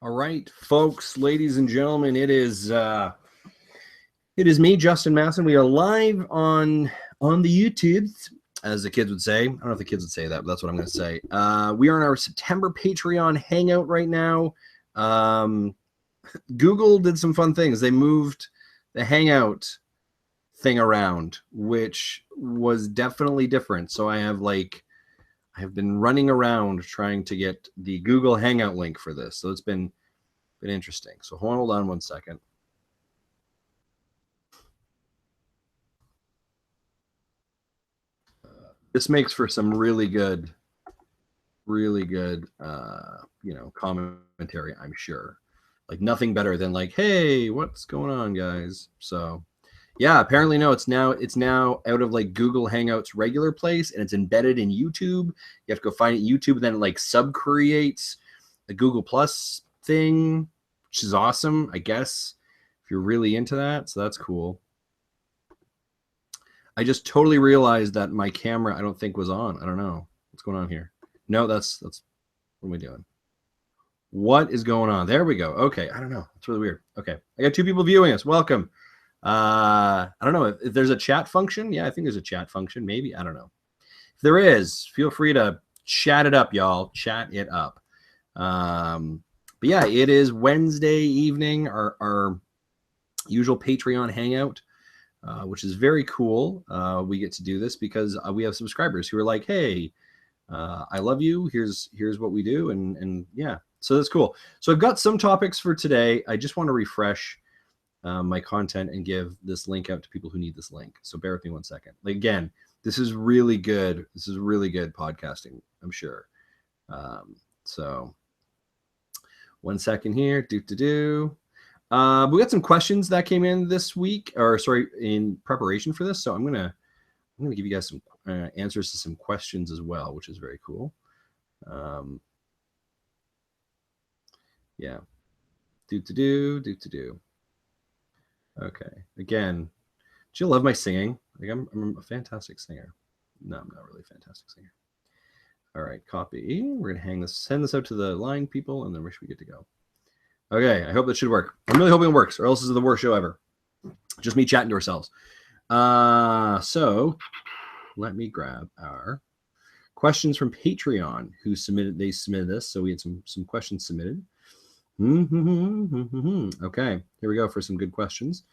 All right, folks, ladies and gentlemen, it is me, Justin Masson. We are live on the YouTube, as the kids would say. I don't know if the kids would say that, but that's what I'm going to say. We are in our September Patreon Hangout right now. Google did some fun things. They moved the Hangout thing around, which was definitely different. So I have been running around trying to get the Google Hangout link for this. So it's been interesting. So hold on one second. This makes for some really good, commentary, I'm sure. Like nothing better than like, hey, what's going on, guys? So yeah, apparently no, it's now out of like Google Hangouts regular place, and it's embedded in YouTube. You have to go find it in YouTube, and then it like sub creates a Google Plus thing, which is awesome, I guess, if you're really into that. So that's cool. I just totally realized that my camera, I don't think, was on. I don't know what's going on here. No, that's what are we doing? What is going on? There we go. Okay, I don't know. It's really weird. Okay, I got 2 people viewing us. Welcome. I don't know if there's a chat function. Yeah, I think there's a chat function. Maybe, I don't know. If there is, feel free to chat it up, y'all. Chat it up. But yeah, it is Wednesday evening, our usual Patreon hangout, which is very cool. We get to do this because we have subscribers who are like, hey, I love you. Here's what we do. And yeah, so that's cool. So I've got some topics for today. I just want to refresh my content and give this link out to people who need this link. So bear with me one second. Like, again, this is really good. This is really good podcasting, I'm sure. So one second here. We got some questions that came in this week, or sorry, in preparation for this. So I'm gonna give you guys some answers to some questions as well, which is very cool. Yeah. Okay. Again, do you love my singing? Like I'm a fantastic singer. No, I'm not really a fantastic singer. All right, copy. We're gonna send this out to the line people, and then we should be good to go. Okay, I hope that should work. I'm really hoping it works, or else this is the worst show ever. Just me chatting to ourselves. So let me grab our questions from Patreon who submitted this. So we had some questions submitted. Okay, here we go for some good questions.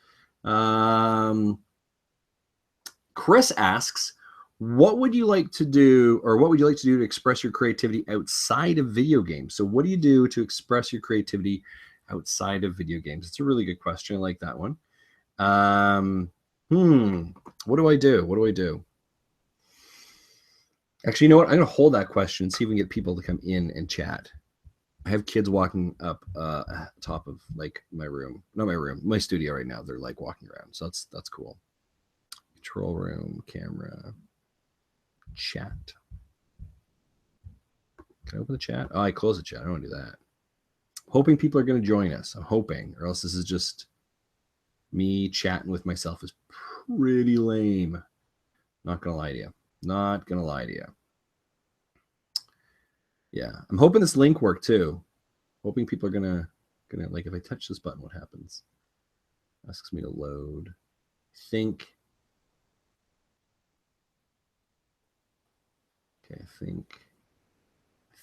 Chris asks, what would you like to do to express your creativity outside of video games? So what do you do to express your creativity outside of video games? It's a really good question. I like that one. What do I do? Actually, you know what? I'm going to hold that question and see if we can get people to come in and chat. I have kids walking up top of like my studio right now. They're like walking around. So that's cool. Control room, camera, chat. Can I open the chat? Oh, I closed the chat. I don't want to do that. Hoping people are going to join us. I'm hoping, or else this is just me chatting with myself is pretty lame. Not going to lie to you. Yeah, I'm hoping this link worked too. Hoping people are gonna like, if I touch this button, what happens? Asks me to load. I think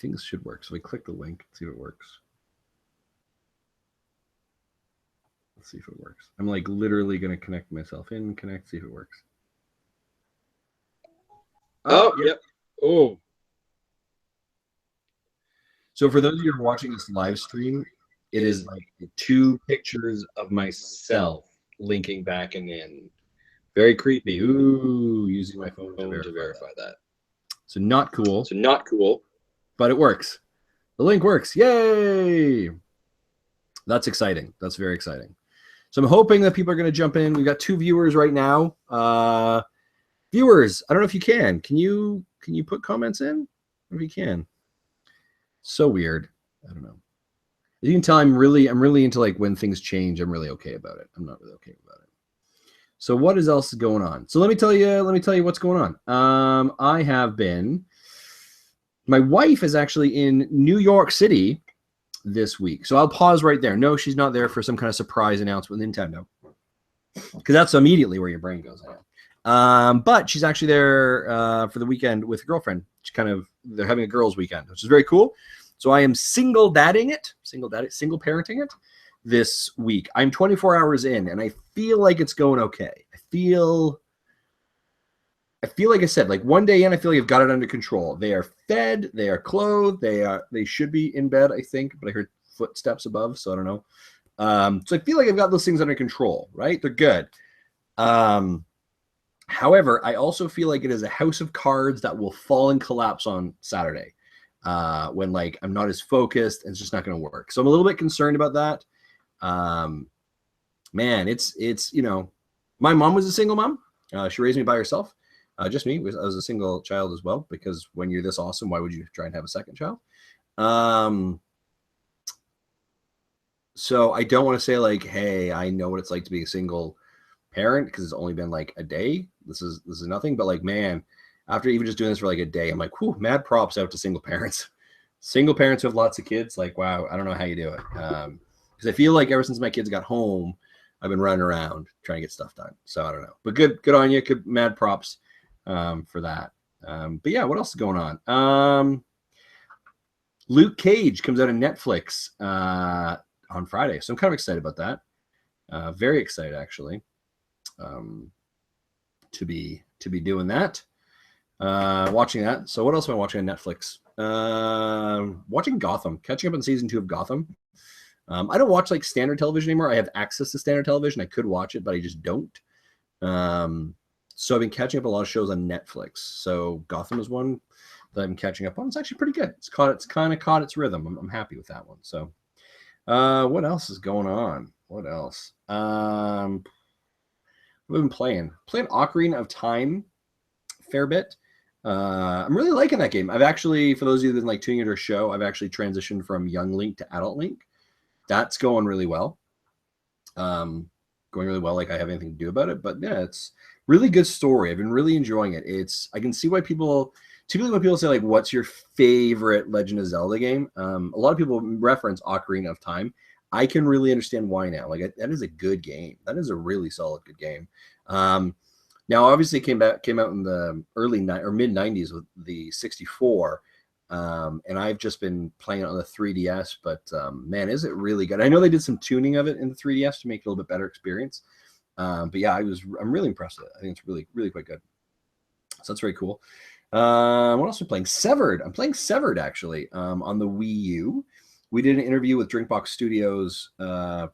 this should work. So we click the link, see if it works. Let's see if it works. I'm like literally gonna connect myself in, see if it works. Oh, yep. Oh. So for those of you who are watching this live stream, it is like 2 pictures of myself linking back and in. Very creepy. Ooh, using my phone to verify that. So not cool. But it works. The link works. Yay! That's exciting. That's very exciting. So I'm hoping that people are going to jump in. We've got 2 viewers right now. Viewers, I don't know if you can. Can you put comments in? If you can. So weird. I don't know. You can tell I'm really into like when things change. I'm really okay about it. I'm not really okay about it. So what is else going on? So let me tell you what's going on. I have been. My wife is actually in New York City this week. So I'll pause right there. No, she's not there for some kind of surprise announcement with Nintendo, because that's immediately where your brain goes. But she's actually there for the weekend with a girlfriend. They're having a girls' weekend, which is very cool. So I am single parenting it this week. I'm 24 hours in, and I feel like it's going okay. I feel like I said, like one day in, I feel like I've got it under control. They are fed, they are clothed, they should be in bed, I think, but I heard footsteps above, so I don't know. So I feel like I've got those things under control, right? They're good. However, I also feel like it is a house of cards that will fall and collapse on Saturday, when like I'm not as focused and it's just not going to work. So I'm a little bit concerned about that. Man, it's my mom was a single mom. She raised me by herself. Just me. I was a single child as well, because when you're this awesome, why would you try and have a second child? So I don't want to say like, hey, I know what it's like to be a single parent, because it's only been like a day. This is nothing, but like, man, after even just doing this for like a day, I'm like, whew, mad props out to single parents. Single parents who have lots of kids, like, wow, I don't know how you do it. Because I feel like ever since my kids got home, I've been running around trying to get stuff done. So I don't know, but good on you. Good, mad props for that. But yeah, what else is going on? Luke Cage comes out on Netflix on Friday, so I'm kind of excited about that. Very excited, actually, to be doing that. Watching that. So what else am I watching on Netflix? Watching Gotham, catching up on season 2 of Gotham. I don't watch like standard television anymore. I have access to standard television. I could watch it, but I just don't. So I've been catching up a lot of shows on Netflix. So Gotham is one that I'm catching up on. It's actually pretty good. It's kind of caught its rhythm. I'm happy with that one. So what else is going on? What else? I've been playing Ocarina of Time a fair bit. I'm really liking that game. I've actually, for those of you that like tuning into our show, I've actually transitioned from young Link to adult Link. That's going really well. Like I have anything to do about it, but yeah, it's really good story. I've been really enjoying it. I can see why typically when people say like, what's your favorite Legend of Zelda game? A lot of people reference Ocarina of Time. I can really understand why now. Like, that is a good game. That is a really solid, good game. Now, obviously, it came out in the mid 90s with the 64. And I've just been playing it on the 3DS, but man, is it really good. I know they did some tuning of it in the 3DS to make it a little bit better experience. But yeah, I'm really impressed with it. I think it's really, really quite good. So that's very cool. What else am I playing? Severed. I'm playing Severed, actually, on the Wii U. We did an interview with Drinkbox Studios almost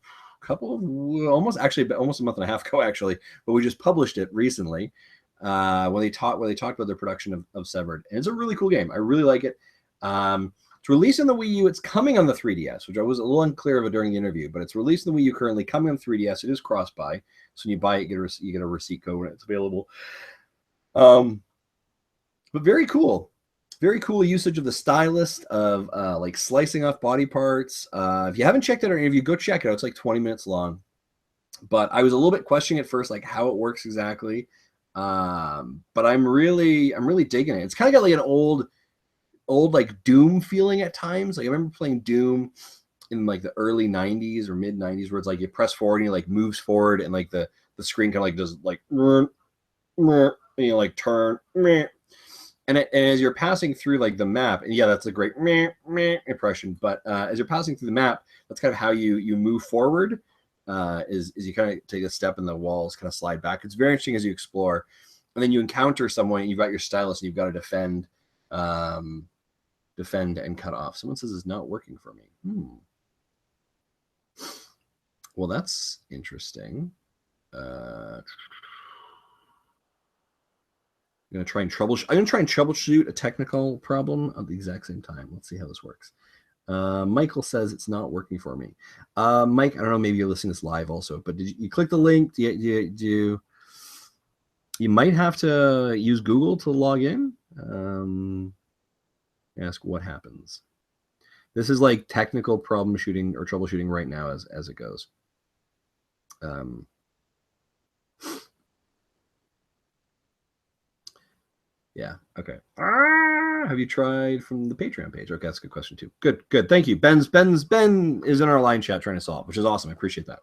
a month and a half ago, actually, but we just published it recently. When they talked about their production of Severed, and it's a really cool game. I really like it. It's released on the Wii U. It's coming on the 3DS, which I was a little unclear of it during the interview, but it's released on the Wii U currently, coming on 3DS. It is cross-buy, so when you buy it, you get a receipt code when it's available. But very cool. Very cool usage of the stylus of like slicing off body parts. If you haven't checked out our interview, go check it out. It's like 20 minutes long. But I was a little bit questioning at first, like how it works exactly. But I'm really digging it. It's kind of got like an old like Doom feeling at times. Like I remember playing Doom in like the early 90s or mid 90s, where it's like you press forward and you like moves forward, and like the screen kind of like does like, and you like turn. And as you're passing through like the map, and yeah, that's a great impression. But as you're passing through the map, that's kind of how you move forward. Is you kind of take a step and the walls kind of slide back. It's very interesting as you explore, and then you encounter someone. And you've got your stylus, and you've got to defend and cut off. Someone says it's not working for me. Well, that's interesting. I'm going to try and troubleshoot a technical problem at the exact same time. Let's see how this works. Michael says it's not working for me. Mike, I don't know, maybe you're listening to this live also, but did you click the link? You might have to use Google to log in. Ask what happens. This is like technical problem shooting or troubleshooting right now as it goes. Yeah. Okay. Have you tried from the Patreon page? Okay, that's a good question too. Good. Thank you. Ben is in our line chat trying to solve, which is awesome. I appreciate that.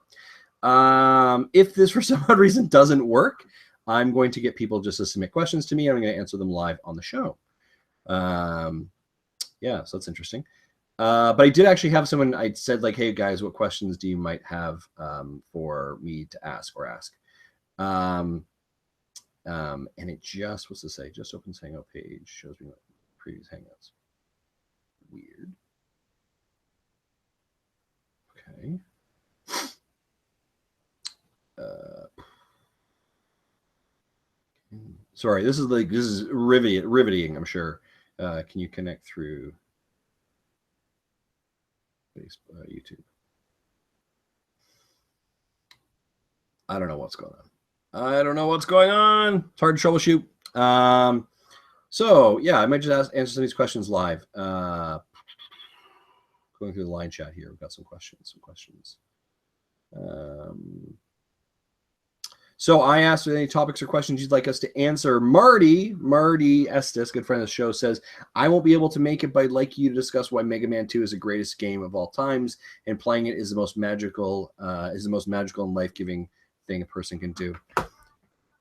If this for some odd reason doesn't work, I'm going to get people just to submit questions to me. I'm going to answer them live on the show. Yeah, so that's interesting. But I did actually have someone. I said like, "Hey guys, what questions do you might have for me to ask or ask?" And it just what's to say? Just opens Hangout page, shows me what previous Hangouts. Weird. Okay. Sorry, this is riveting. I'm sure. Can you connect through YouTube? I don't know what's going on. It's hard to troubleshoot. So yeah, I might just answer some of these questions live. Going through the line chat here, we've got some questions. So I asked any topics or questions you'd like us to answer. Marty Estes, good friend of the show, says, I won't be able to make it, but I'd like you to discuss why Mega Man 2 is the greatest game of all times, and playing it is the most magical and life-giving thing a person can do.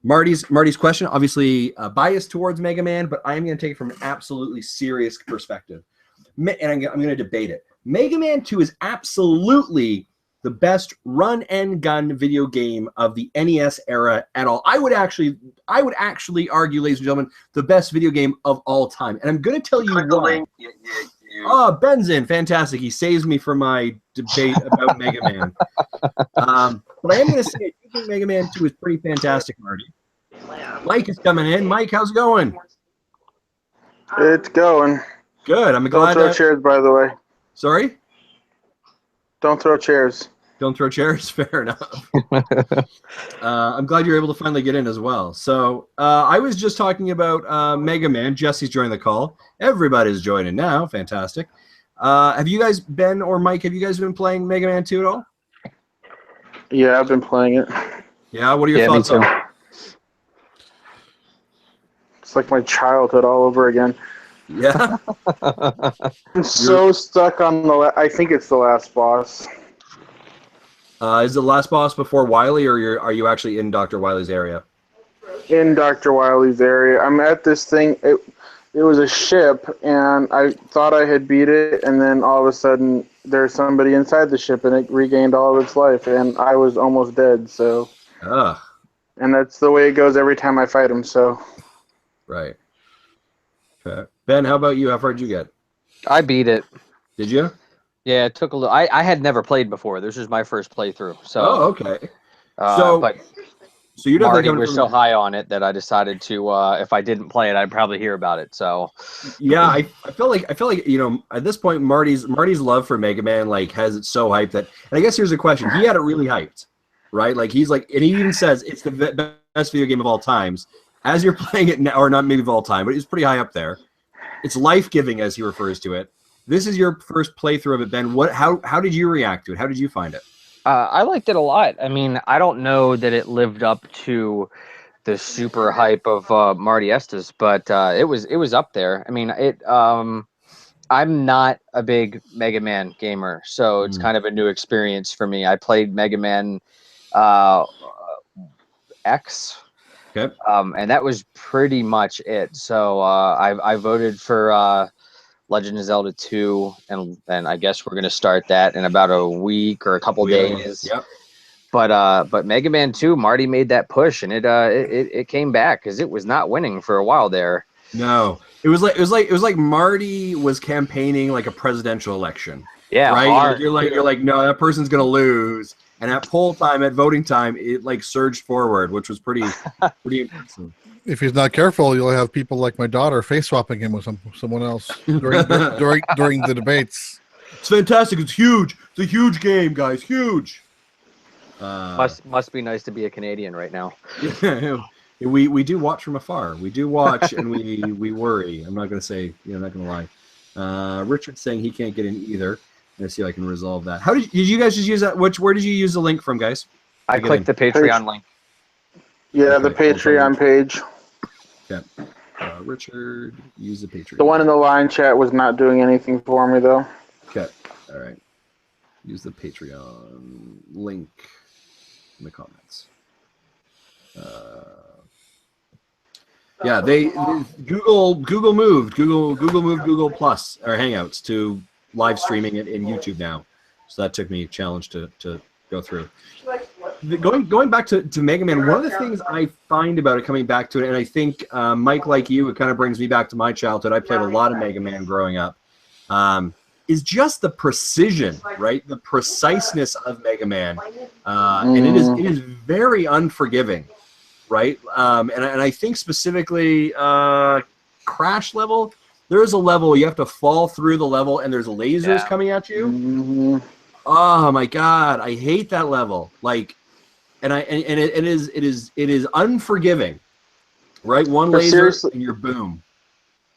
Marty's question, obviously biased towards Mega Man, but I'm going to take it from an absolutely serious perspective. And I'm going to debate it. Mega Man 2 is absolutely the best run and gun video game of the NES era at all. I would actually argue, ladies and gentlemen, the best video game of all time. And I'm going to tell you why. Oh, Ben's in. Fantastic. He saves me from my debate about Mega Man. But I am going to say, I think Mega Man 2 is pretty fantastic, Marty. Mike is coming in. Mike, how's it going? It's going. Good. I'm glad. Don't throw chairs, by the way. Sorry? Don't throw chairs. Don't throw chairs? Fair enough. I'm glad you're able to finally get in as well. So I was just talking about Mega Man. Jesse's joining the call. Everybody's joining now. Fantastic. Have you guys, Ben or Mike, have you guys been playing Mega Man 2 at all? Yeah, I've been playing it. Yeah, what are your thoughts on it? It's like my childhood all over again. Yeah. I'm so stuck on the I think it's the last boss. Is the last boss before Wily, or are you actually in Dr. Wily's area? In Dr. Wily's area. I'm at this thing. It was a ship, and I thought I had beat it, and then all of a sudden there's somebody inside the ship, and it regained all of its life, and I was almost dead, so... And that's the way it goes every time I fight him, so... Right. Okay. Ben, how about you? How far did you get? I beat it. Did you? Yeah, it took a little. I had never played before. This was my first playthrough. So. Oh, okay. But you're Marty was so high on it that I decided to. If I didn't play it, I'd probably hear about it. So. Yeah, I feel like at this point Marty's love for Mega Man has it so hyped that. And I guess here's the question: he had it really hyped, right? Like he's like, and he even says it's the best video game of all times. As you're playing it now, or not maybe of all time, but it's pretty high up there. It's life-giving, as he refers to it. This is your first playthrough of it, Ben. How did you react to it? How did you find it? I liked it a lot. I mean, I don't know that it lived up to the super hype of Marty Estes, but it was up there. I mean, I'm not a big Mega Man gamer, so it's kind of a new experience for me. I played Mega Man X. Okay. And that was pretty much it. So I voted for Legend of Zelda 2, and I guess we're gonna start that in about a week or a couple days. Yep. But Mega Man 2, Marty made that push, and it came back because it was not winning for a while there. No, it was like Marty was campaigning like a presidential election. Yeah. Right. You're like no, that person's gonna lose. And at poll time, at voting time, it surged forward, which was pretty impressive. If he's not careful, you'll have people like my daughter face swapping him with someone else during the debates. It's fantastic. It's huge. It's a huge game, guys. Huge. Must be nice to be a Canadian right now. We do watch from afar. We do watch and we worry. I'm not gonna say. I'm not gonna lie. Richard's saying he can't get in either. Let's see if I can resolve that. How did you guys just use that? Where did you use the link from, guys? I clicked the Patreon link. Yeah, the Patreon page. Okay. Richard, use the Patreon. The one in the line chat was not doing anything for me, though. Okay. All right. Use the Patreon link in the comments. Yeah, Google moved Google Plus or Hangouts to live streaming it in YouTube now. So that took me a challenge to go through. Going back to Mega Man, one of the things I find about it, coming back to it, and I think Mike, like you, it kind of brings me back to my childhood. I played a lot of Mega Man growing up. Is just the precision, right? The preciseness of Mega Man, and it is very unforgiving, right? And I think specifically Crash level. There is a level you have to fall through the level, and there's lasers coming at you. Oh my god, I hate that level. Like, and it is unforgiving, right? One laser and you're boom.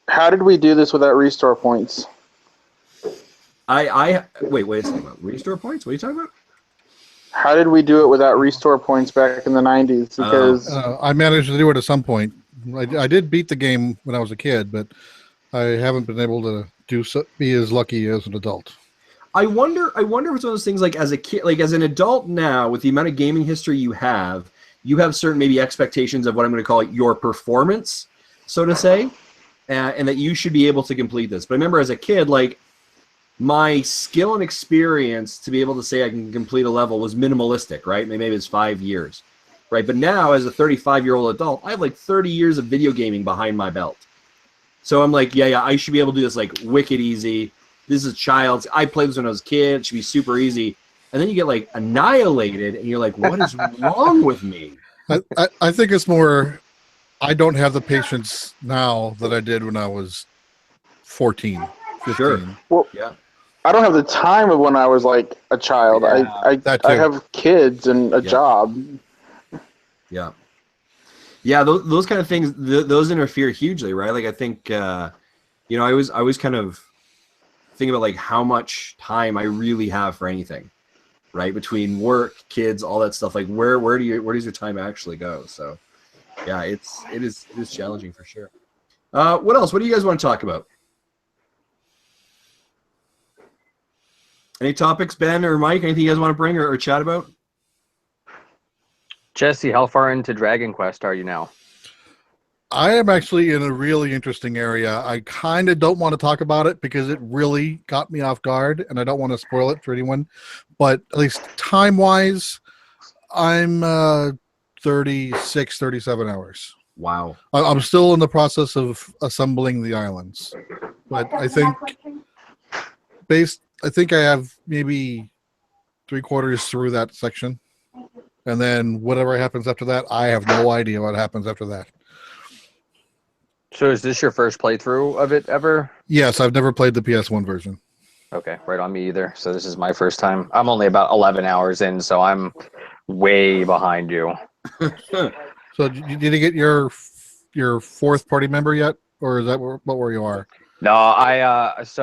How did we do this without restore points? Wait a second. Restore points? What are you talking about? How did we do it without restore points back in the 90s? Because I managed to do it at some point. I did beat the game when I was a kid, but I haven't been able to be as lucky as an adult. I wonder if it's one of those things, like as a kid, like as an adult now, with the amount of gaming history you have certain maybe expectations of what I'm going to call your performance, so to say, and that you should be able to complete this. But I remember as a kid, like, my skill and experience to be able to say I can complete a level was minimalistic, right? Maybe it's 5 years, right? But now, as a 35-year-old adult, I have like 30 years of video gaming behind my belt. So I'm like, yeah, I should be able to do this like wicked easy. This is child's. I played this when I was a kid. It should be super easy. And then you get like annihilated, and you're like, what is wrong with me? I think it's more, I don't have the patience now that I did when I was 14, 15. Sure. Well, yeah. I don't have the time of when I was like a child. I have kids and a job. Yeah. Yeah, those kind of things, those interfere hugely, right? Like, I think, I was kind of thinking about like how much time I really have for anything, right? Between work, kids, all that stuff. Like, where does your time actually go? So, yeah, it is challenging for sure. What else? What do you guys want to talk about? Any topics, Ben or Mike? Anything you guys want to bring or chat about? Jesse, how far into Dragon Quest are you now? I am actually in a really interesting area. I kind of don't want to talk about it because it really got me off guard, and I don't want to spoil it for anyone. But at least time-wise, I'm 36, 37 hours. Wow. I'm still in the process of assembling the islands. But I think I have maybe 3/4 through that section. And then whatever happens after that, I have no idea what happens after that. So is this your first playthrough of it ever? Yes, I've never played the PS1 version. Okay, right on me either. So this is my first time. I'm only about 11 hours in, so I'm way behind you. So did you get your fourth party member yet? Or is that about where you are? No, as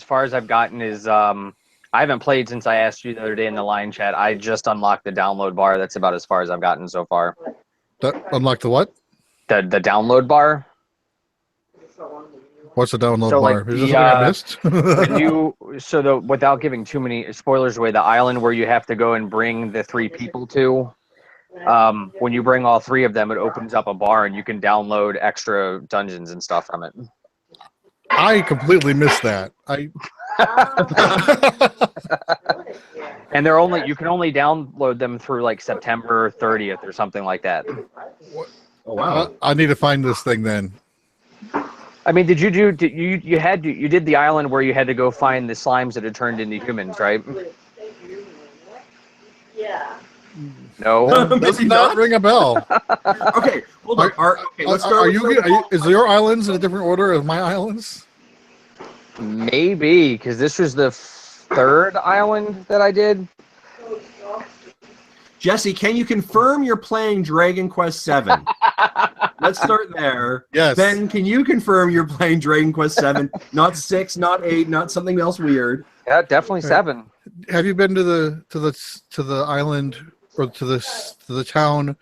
far as I've gotten is I haven't played since I asked you the other day in the line chat. I just unlocked the download bar. That's about as far as I've gotten so far. Unlocked the what? The download bar. What's the download bar? Like is this something I missed? Without giving too many spoilers away, the island where you have to go and bring the 3 people to, when you bring all 3 of them, it opens up a bar and you can download extra dungeons and stuff from it. I completely missed that. And you can only download them through like September 30th or something like that. Oh wow! I need to find this thing then. I mean, you did the island where you had to go find the slimes that had turned into humans, right? Yeah. No, does not ring a bell. Okay, hold on. Let's start. Is your islands in a different order as my islands? Maybe, because this was the 3rd island that I did. Jesse, can you confirm you're playing Dragon Quest VII? Let's start there. Yes. Ben, can you confirm you're playing Dragon Quest VII? Not 6, not 8, not something else weird. Yeah, definitely 7. Have you been to the island or to the town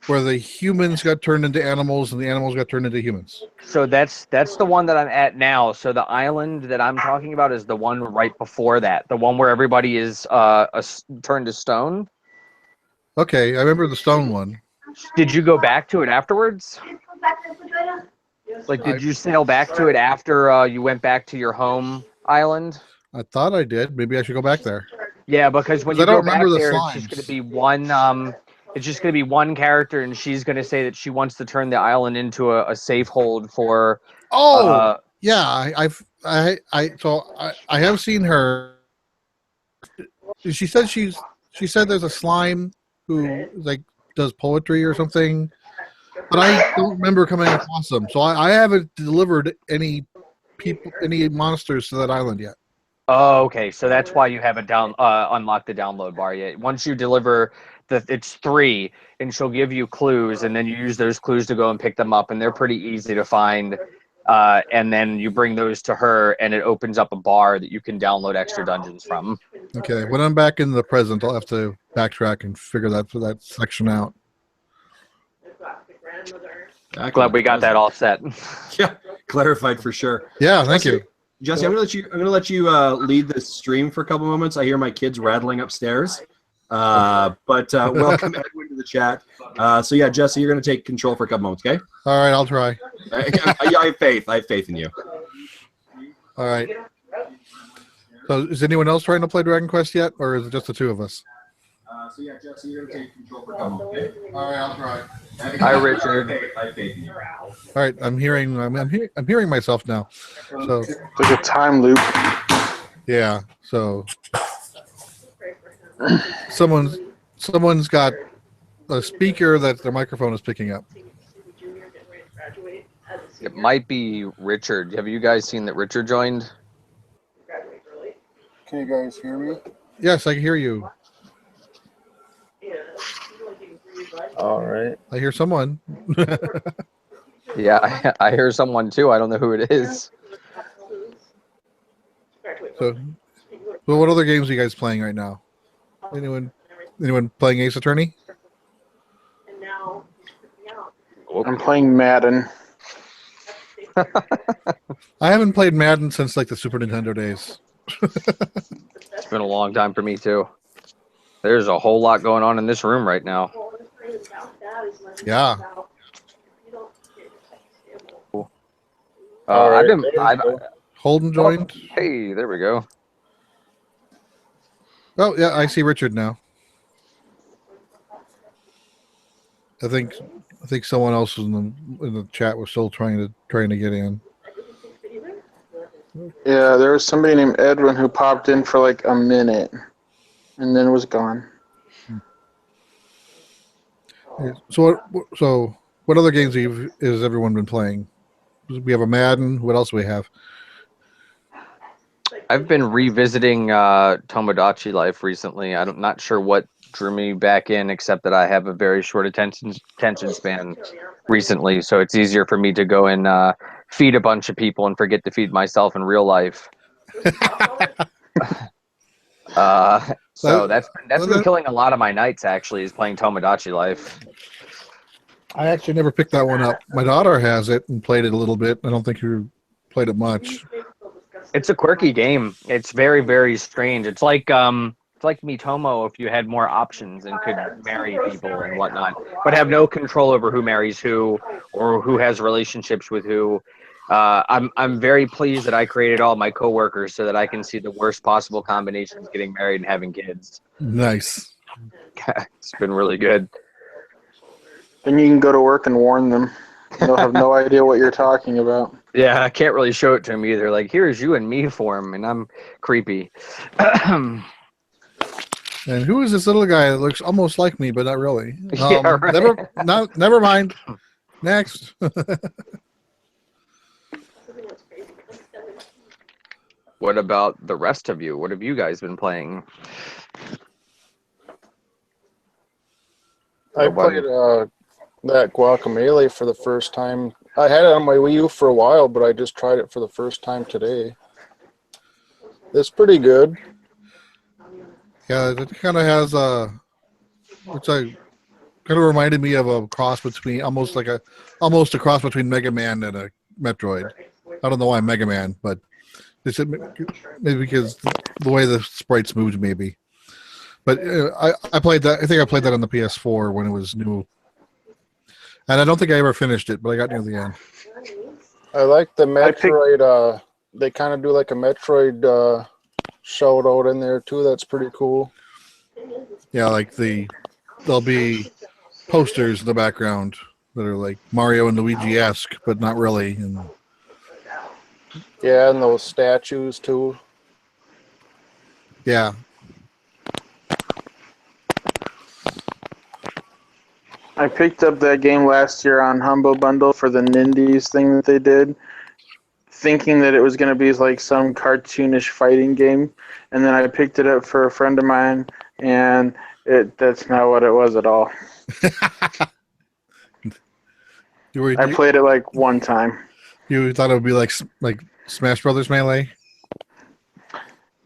where the humans got turned into animals and the animals got turned into humans. So that's the one that I'm at now. So the island that I'm talking about is the one right before that, the one where everybody is turned to stone. Okay, I remember the stone one. Did you go back to it afterwards? Like, did you sail back to it after you went back to your home island? I thought I did. Maybe I should go back there. Yeah, because when 'Cause I you don't go back remember the there, it's just going to slimes. be one. It's just going to be one character, and she's going to say that she wants to turn the island into a safe hold for. Oh, yeah. I have seen her. She said there's a slime who like does poetry or something, but I don't remember coming across them. So I haven't delivered any monsters to that island yet. Oh, okay. So that's why you haven't unlocked the download bar yet. Once you deliver it's 3, and she'll give you clues, and then you use those clues to go and pick them up, and they're pretty easy to find. And then you bring those to her, and it opens up a bar that you can download extra dungeons from. Okay, when I'm back in the present, I'll have to backtrack and figure that section out. Glad we got that all set. Yeah, clarified for sure. Yeah, thank you. Jesse, I'm gonna let you lead this stream for a couple moments. I hear my kids rattling upstairs. But welcome Edwin to the chat. So yeah, Jesse, you're gonna take control for a couple moments, okay? All right, I'll try. I have faith. I have faith in you. All right. So is anyone else trying to play Dragon Quest yet, or is it just the two of us? So yeah, Jesse, you're gonna take control for a couple moments, okay? All right, I'll try. Hi, Richard. I have faith in you. All right, I'm hearing myself now. So It's like a time loop. yeah, so someone's got a speaker that their microphone is picking up. It might be Richard. Have you guys seen that Richard joined? Can you guys hear me? Yes, I can hear you. All right. I hear someone. Yeah, I hear someone too. I don't know who it is. So, well, what other games are you guys playing right now? Anyone playing Ace Attorney? I'm playing Madden. I haven't played Madden since like the Super Nintendo days. It's been a long time for me too. There's a whole lot going on in this room right now. Yeah. I've Holden joined. Hey, there we go. Oh yeah, I see Richard now. I think someone else in the chat was still trying to get in. Yeah, there was somebody named Edwin who popped in for like a minute and then was gone. So what other games has everyone been playing? We have a Madden. What else do we have? I've been revisiting Tomodachi Life recently. I'm not sure what drew me back in, except that I have a very short attention span recently, so it's easier for me to go and feed a bunch of people and forget to feed myself in real life. So that's been killing a lot of my nights. Actually, is playing Tomodachi Life. I actually never picked that one up. My daughter has it and played it a little bit. I don't think you played it much. It's a quirky game. It's very, very strange. It's like Mitomo if you had more options and could marry people and whatnot, but have no control over who marries who or who has relationships with who. I'm very pleased that I created all my coworkers so that I can see the worst possible combinations getting married and having kids. Nice. It's been really good. Then you can go to work and warn them. They'll have no idea what you're talking about. Yeah, I can't really show it to them either. Like, here's you and me form, and I'm creepy. And who is this little guy that looks almost like me, but not really? Yeah, right. Never mind. Next. What about the rest of you? What have you guys been playing? I played that Guacamelee for the first time. I had it on my Wii U for a while, but I just tried it for the first time today. It's pretty good. Yeah, it kind of has kind of reminded me of a cross between almost a cross between Mega Man and a Metroid. I don't know why Mega Man, but it's maybe because the way the sprites moved, maybe. But I played that. I think I played that on the PS4 when it was new, and I don't think I ever finished it, but I got near the end. I like the Metroid. They kind of do like a Metroid shout out in there too. That's pretty cool. Yeah, like there'll be posters in the background that are like Mario and Luigi-esque, but not really. And yeah, and those statues too. Yeah. I picked up that game last year on Humble Bundle for the Nindies thing that they did, thinking that it was going to be like some cartoonish fighting game, and then I picked it up for a friend of mine, and that's not what it was at all. I played it like one time. You thought it would be like Smash Brothers Melee?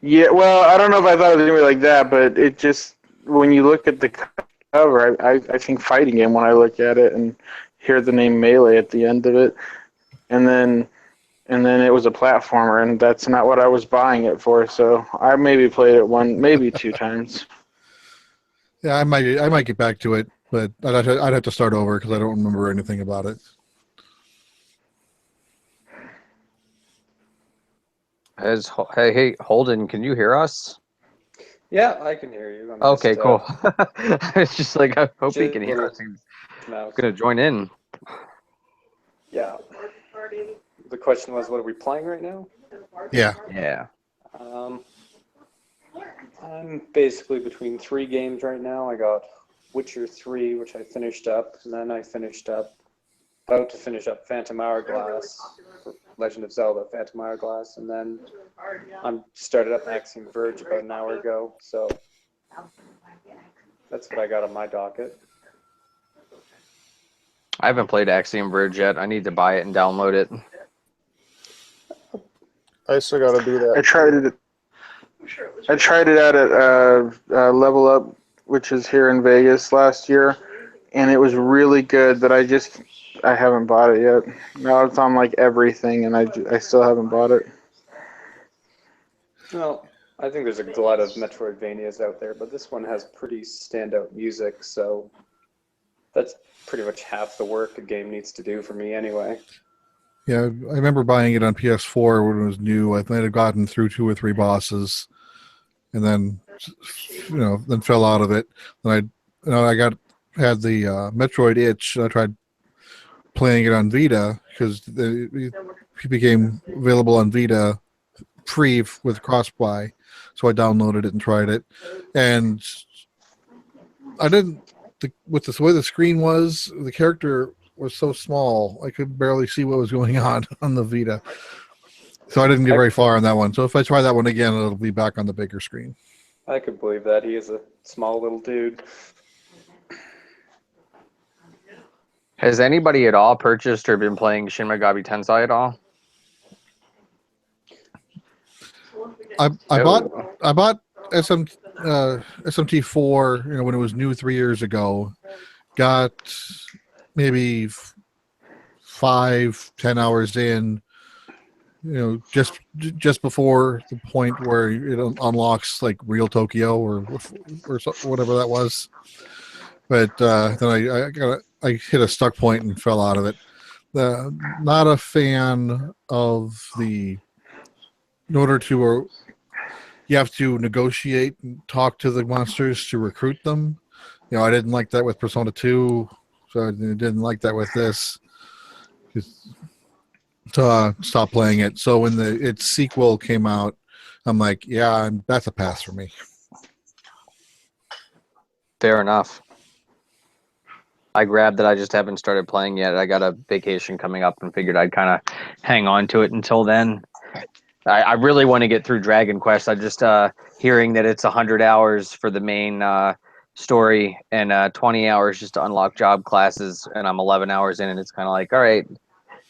Yeah, well, I don't know if I thought it was going to be like that, but it just, when you look at the cover, I think fighting game when I look at it and hear the name Melee at the end of it, and then it was a platformer, and that's not what I was buying it for. So I maybe played it maybe two times. Yeah, I might get back to it, but I'd have to start over because I don't remember anything about it. Hey, Holden, can you hear us? Yeah, I can hear you. Okay, cool. It's just like, I hope he can hear us. He's going to join in. Yeah. The question was, what are we playing right now? Yeah. Yeah. I'm basically between 3 games right now. I got Witcher 3, which I finished up, and then I about to finish up Phantom Hourglass, Legend of Zelda Phantom Hourglass, and then I'm started up Axiom Verge about an hour ago, so that's what I got on my docket. I haven't played Axiom Verge yet. I need to buy it and download it. I still got to do that. I tried it out at Level Up, which is here in Vegas last year, and it was really good, but I haven't bought it yet. Now it's on like everything, and I still haven't bought it. Well, I think there's a glut of Metroidvanias out there, but this one has pretty standout music, so that's pretty much half the work a game needs to do for me anyway. Yeah, I remember buying it on PS4 when it was new. I might have gotten through 2 or 3 bosses, and then then fell out of it. Then I had the Metroid itch. And I tried playing it on Vita because it became available on Vita free with cross-buy. So I downloaded it and tried it, and I didn't. With the way the screen was, the character was so small, I could barely see what was going on the Vita. So I didn't get very far on that one. So if I try that one again, it'll be back on the bigger screen. I could believe that. He is a small little dude. Has anybody at all purchased or been playing Shin Megami Tensei at all? I bought SMT4 when it was new 3 years ago. Got maybe 5-10 hours in, just before the point where it unlocks like real Tokyo or whatever that was. But then I hit a stuck point and fell out of it. Not a fan of in order to you have to negotiate and talk to the monsters to recruit them. I didn't like that with Persona 2, so I didn't like that with this. So stopped playing it. So when its sequel came out, I'm like, yeah, that's a pass for me. Fair enough. I grabbed it. I just haven't started playing yet. I got a vacation coming up and figured I'd kind of hang on to it until then. I really want to get through Dragon Quest. I just hearing that it's 100 hours for the main story and 20 hours just to unlock job classes, and I'm 11 hours in, and it's kind of like, all right,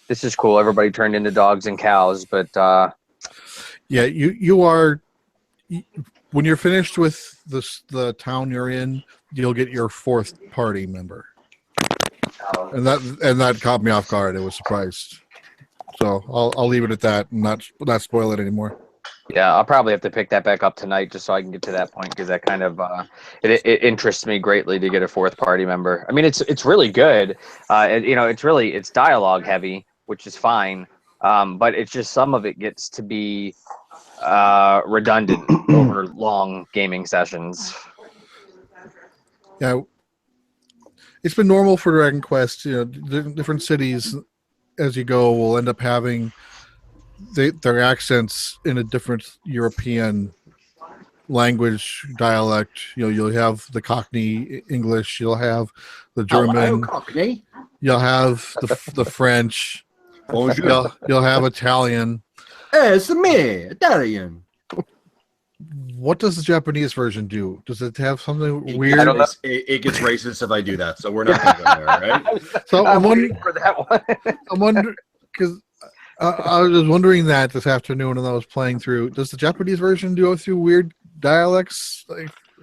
this is cool. Everybody turned into dogs and cows, but yeah, you are when you're finished with the town you're in, you'll get your 4th party member, and that caught me off guard. I was surprised, so I'll leave it at that and not spoil it anymore. Yeah, I'll probably have to pick that back up tonight just so I can get to that point because that kind of it interests me greatly to get a 4th party member. I mean, it's really good. It's dialogue heavy, which is fine, but it's just some of it gets to be redundant over long gaming sessions. Yeah, it's been normal for Dragon Quest. Different cities as you go will end up having their accents in a different European language dialect. You'll have the Cockney English, you'll have the German, Hello, Cockney. you'll have the French, Bonjour. you'll have Italian. It's me, Italian. What does the Japanese version do? Does it have something I weird? don't know. It gets racist if I do that, so we're not going to go there, right? So I'm waiting for that one. I'm wondering because I was wondering that this afternoon when I was playing through. Does the Japanese version go through weird dialects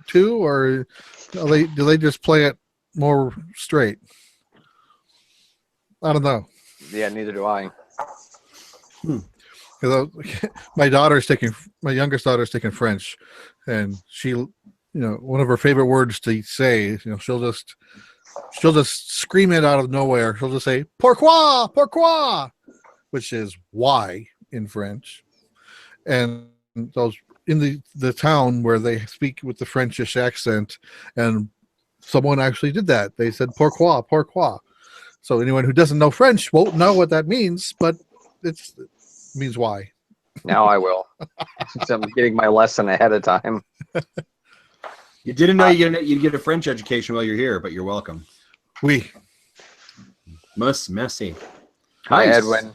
too, or do they just play it more straight? I don't know. Yeah, neither do I. Because my youngest daughter's taking French, and she, one of her favorite words to say, she'll just scream it out of nowhere. She'll just say "pourquoi, pourquoi," which is why in French. And those in the town where they speak with the Frenchish accent, and someone actually did that. They said "pourquoi, pourquoi." So anyone who doesn't know French won't know what that means, but it means why. Now I will. Since I'm getting my lesson ahead of time. You didn't know you'd get a French education while you're here, but you're welcome. Oui. Merci. Hi, Nice. Edwin.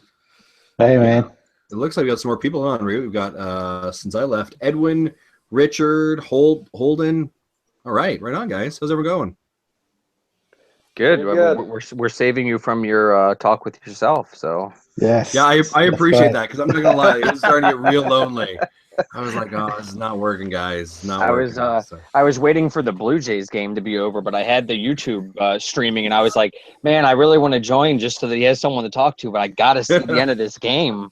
Hey, man. It looks like we got some more people on. We've got since I left, Edwin, Richard, Holden. All right on, guys. How's everyone going? Good. Very good. We're saving you from your talk with yourself. So Yes. Yeah, I That's appreciate right. that because I'm not gonna lie, it was starting to get real lonely. I was like, oh, this is not working, guys. Not working. I was waiting for the Blue Jays game to be over, but I had the YouTube streaming, and I was like, man, I really want to join just so that he has someone to talk to, but I gotta see the end of this game.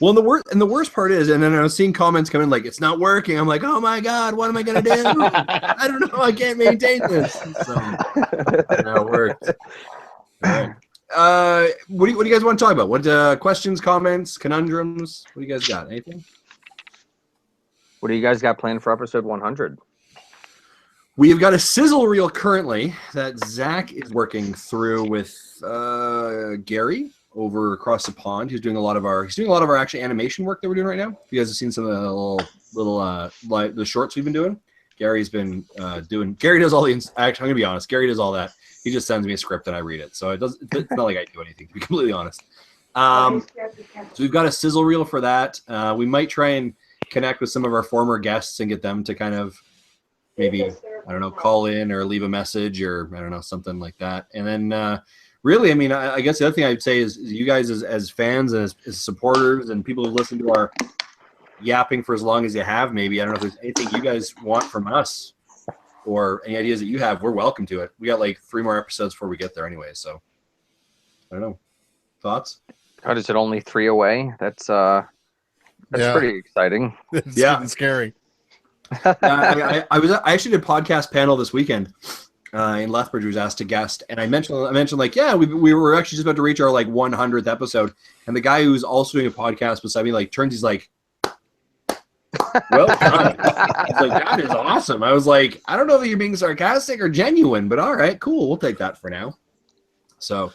Well, the worst part is, and then I was seeing comments coming like, it's not working. I'm like, oh my god, what am I gonna do? I don't know. I can't maintain this. So it worked. All right. What do you guys want to talk about? What questions, comments, conundrums? What do you guys got? Anything? What do you guys got planned for episode 100? We've got a sizzle reel currently that Zach is working through with Gary over across the pond. He's doing a lot of our actual animation work that we're doing right now. If you guys have seen some of the little the shorts we've been doing, Gary's been doing. Gary does all the. Actually, I'm gonna be honest. Gary does all that. He just sends me a script and I read it. So it's not like I do anything, to be completely honest. So we've got a sizzle reel for that. We might try and connect with some of our former guests and get them to kind of maybe, I don't know, call in or leave a message or, I don't know, something like that. And then really, I mean, I guess the other thing I'd say is you guys as fans and as supporters and people who listen to our yapping for as long as you have, maybe, I don't know if there's anything you guys want from us or any ideas that you have, we're welcome to it. We got like 3 more episodes before we get there anyway, so I don't know. Thoughts? How is it only 3 away? That's pretty exciting. It's Yeah. getting scary. I actually did a podcast panel this weekend in Lethbridge. Was asked to guest, and I mentioned like, yeah, we were actually just about to reach our like 100th episode, and the guy who's also doing a podcast beside me like turns, he's like, well done. He's like, that is awesome. I was like, I don't know if you're being sarcastic or genuine, but all right, cool, we'll take that for now. So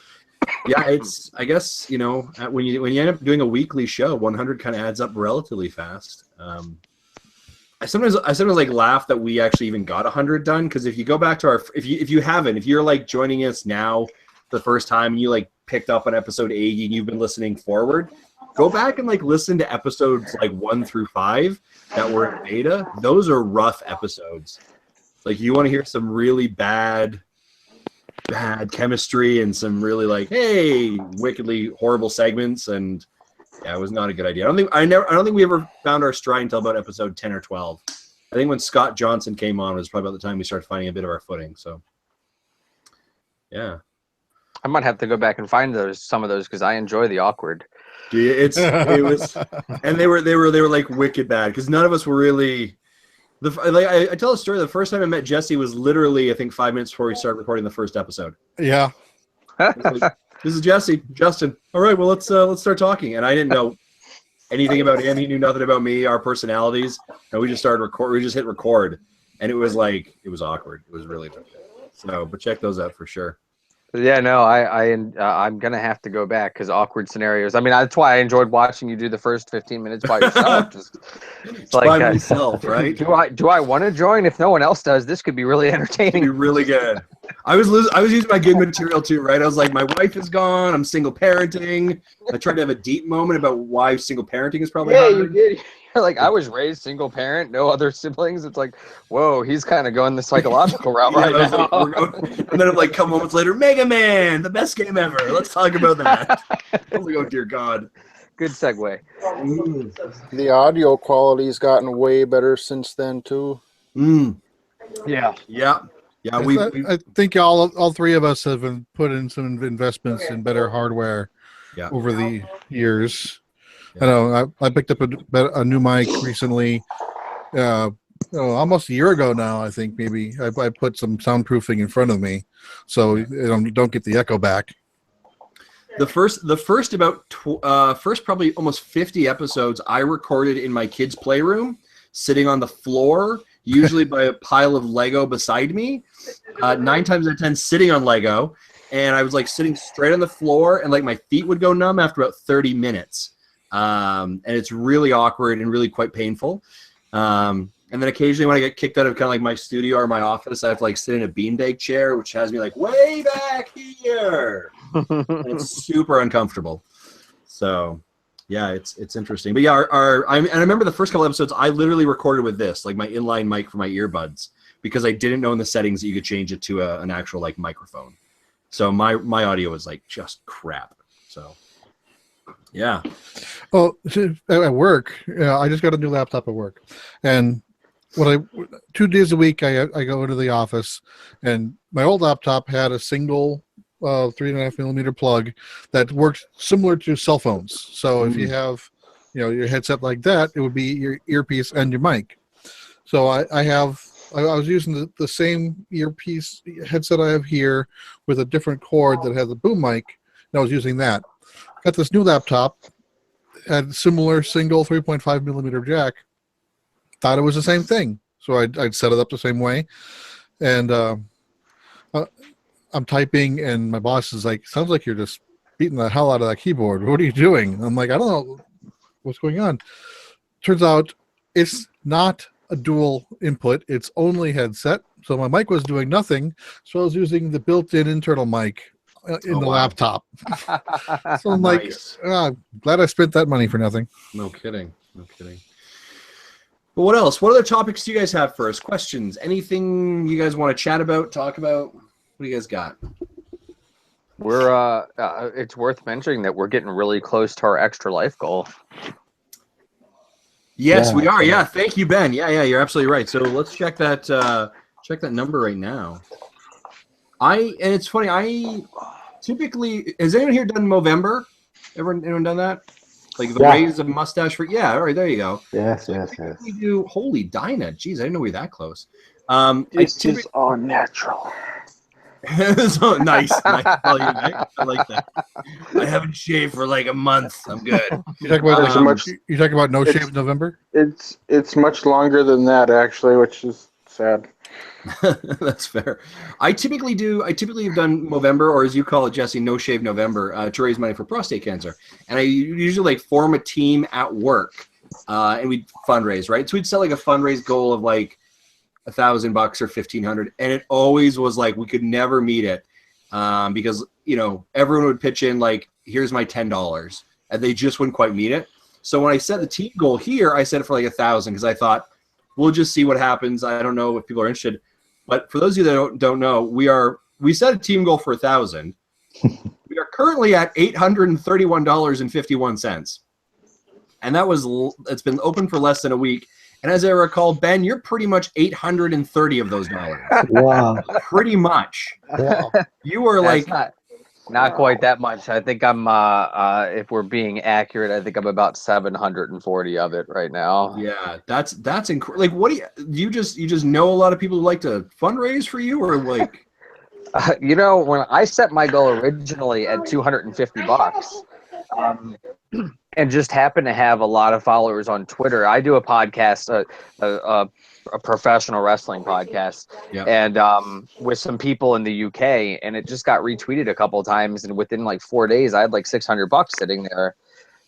yeah, it's, I guess, you know, when you end up doing a weekly show, 100 kind of adds up relatively fast. I sometimes like laugh that we actually even got 100 done, because if you go back to if you're like joining us now the first time and you like picked up on episode 80 and you've been listening forward, go back and like listen to episodes like 1 through 5 that were in beta. Those are rough episodes. Like, you want to hear some really bad chemistry and some really like, hey, wickedly horrible segments, and yeah, it was not a good idea. I don't think we ever found our stride until about episode 10 or 12. I think when Scott Johnson came on was probably about the time we started finding a bit of our footing. So, yeah. I might have to go back and find some of those because I enjoy the awkward. Dude, it was, and they were like wicked bad because none of us were really. I tell a story. The first time I met Jesse was literally, I think, 5 minutes before we started recording the first episode. Yeah. Like, this is Jesse, Justin. All right, well let's start talking. And I didn't know anything about him. He knew nothing about me, our personalities, and we just started record. We just hit record, and it was awkward. It was really difficult. So, but check those out for sure. Yeah, no, I'm gonna have to go back because awkward scenarios. I mean, that's why I enjoyed watching you do the first 15 minutes by yourself. It's like by myself, right? Do I want to join? If no one else does, this could be really entertaining. It'd be really good. I was using my good material too, right? I was like, my wife is gone. I'm single parenting. I tried to have a deep moment about why single parenting is probably hard. You did. You're like, I was raised single parent, no other siblings. It's like, whoa, he's kind of going the psychological route right now. And then I'm like, a couple moments later, Mega Man, the best game ever. Let's talk about that. I was like, oh dear God. Good segue. The audio quality's gotten way better since then too. Yeah. Yeah. I think all three of us have been put in some investments in better hardware over the years. I know I picked up a new mic recently, almost a year ago now. I think maybe I put some soundproofing in front of me, so you don't get the echo back. The first probably almost 50 episodes I recorded in my kids' playroom, sitting on the floor, usually by a pile of Lego beside me. 9 times out of 10 sitting on Lego, and I was like sitting straight on the floor, and like my feet would go numb after about 30 minutes. And it's really awkward and really quite painful. And then occasionally when I get kicked out of kind of like my studio or my office, I have to like sit in a beanbag chair, which has me like way back here. And it's super uncomfortable. So yeah, it's interesting. But yeah, I remember the first couple episodes I literally recorded with this, like my inline mic for my earbuds, because I didn't know in the settings that you could change it to an actual like microphone. So my audio was like just crap. So yeah. Well, at work, I just got a new laptop at work, and 2 days a week I go into the office, and my old laptop had a single 3.5 millimeter plug that works similar to cell phones. So if you have, your headset like that, it would be your earpiece and your mic. So I was using the same earpiece headset I have here with a different cord that has a boom mic, and I was using that. Got this new laptop, had similar single 3.5 millimeter jack. Thought it was the same thing, so I'd set it up the same way. And I'm typing, and my boss is like, "Sounds like you're just beating the hell out of that keyboard. What are you doing?" I'm like, "I don't know what's going on." Turns out it's not a dual input; it's only headset. So my mic was doing nothing, so I was using the built-in internal mic in the laptop. So I'm like, glad I spent that money for nothing. No kidding. But what else? What other topics do you guys have for us? Questions? Anything you guys want to chat about, talk about? What do you guys got? We're it's worth mentioning that we're getting really close to our extra life goal. Yes, we are. Yeah, thank you, Ben. Yeah, you're absolutely right. So let's check that number right now. And it's funny, I typically, has anyone here done Movember? Anyone done that? Like the raise of mustache for, all right, there you go. Yes. We do, holy Dinah, geez, I didn't know we were that close. It's just all natural. So nice. I like that. I haven't shaved for like a month. I'm good. You talking about no shave November? It's much longer than that actually, which is sad. That's fair. I typically have done Movember, or as you call it, Jesse, No Shave November, to raise money for prostate cancer. And I usually like form a team at work, and we'd fundraise, right? So we'd set like a fundraise goal of like $1,000 or $1,500, and it always was like we could never meet it, because everyone would pitch in like, here's my $10, and they just wouldn't quite meet it. So when I set the team goal here, I set it for like 1,000 because I thought we'll just see what happens. I don't know if people are interested. But for those of you that don't know, we set a team goal for 1,000. We are currently at $831.51, and it's been open for less than a week, And as I recall, Ben, you're pretty much 830 of those dollars. Wow. Pretty much. Wow. You were That's like, not quite that much. I think I'm if we're being accurate, I think I'm about 740 of it right now. yeah, that's incredible. Like, what do you just know a lot of people who like to fundraise for you, or like? When I set my goal originally at $250, and just happen to have a lot of followers on Twitter. I do a podcast, a professional wrestling podcast, and with some people in the UK, and it just got retweeted a couple of times, and within like 4 days, I had like $600 sitting there.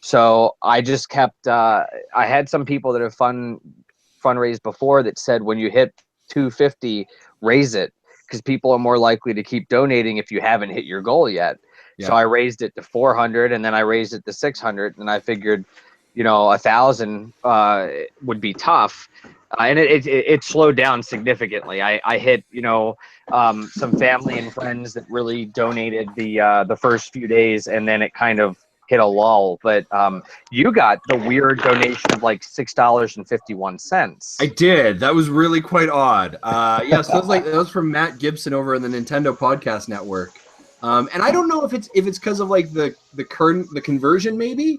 So I just kept. I had some people that have fundraised before that said when you hit 250, raise it, because people are more likely to keep donating if you haven't hit your goal yet. Yeah. So I raised it to 400, and then I raised it to 600, and I figured, 1,000 would be tough, and it slowed down significantly. I hit, some family and friends that really donated the first few days, and then it kind of hit a lull. But you got the weird donation of like $6.51. I did. That was really quite odd. Yeah, so that was from Matt Gibson over in the Nintendo Podcast Network. And I don't know if it's because of like the conversion, maybe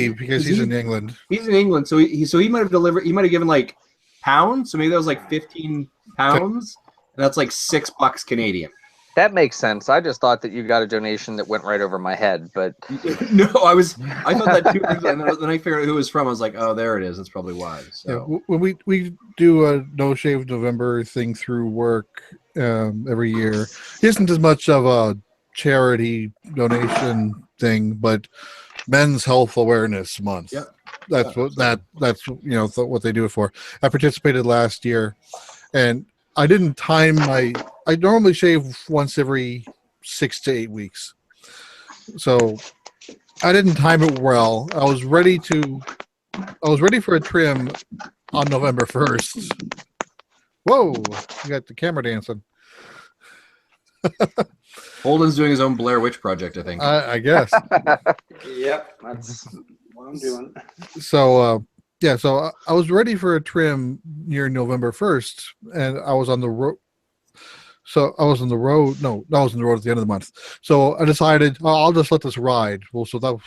because he's in England. He's in England, so he might have given like pounds, so maybe that was like 15 pounds, and that's like $6 Canadian. That makes sense. I just thought that you got a donation that went right over my head, but no, I thought that too. And then I figured out who it was from. I was like, oh, there it is. That's probably why. So yeah, when we do a No Shave November thing through work every year, it isn't as much of a charity donation thing, but Men's Health Awareness Month. Yeah, that's what they do it for. I participated last year, and I didn't time I normally shave once every 6 to 8 weeks, so I didn't time it well. I was ready for a trim on November 1st. Whoa, you got the camera dancing. Holden's doing his own Blair Witch project, I think. I guess. Yep, that's what I'm doing. So, so I was ready for a trim near November 1st, and I was on the road. So I was on the road. No, I was on the road at the end of the month. So I decided, I'll just let this ride. Well, so that was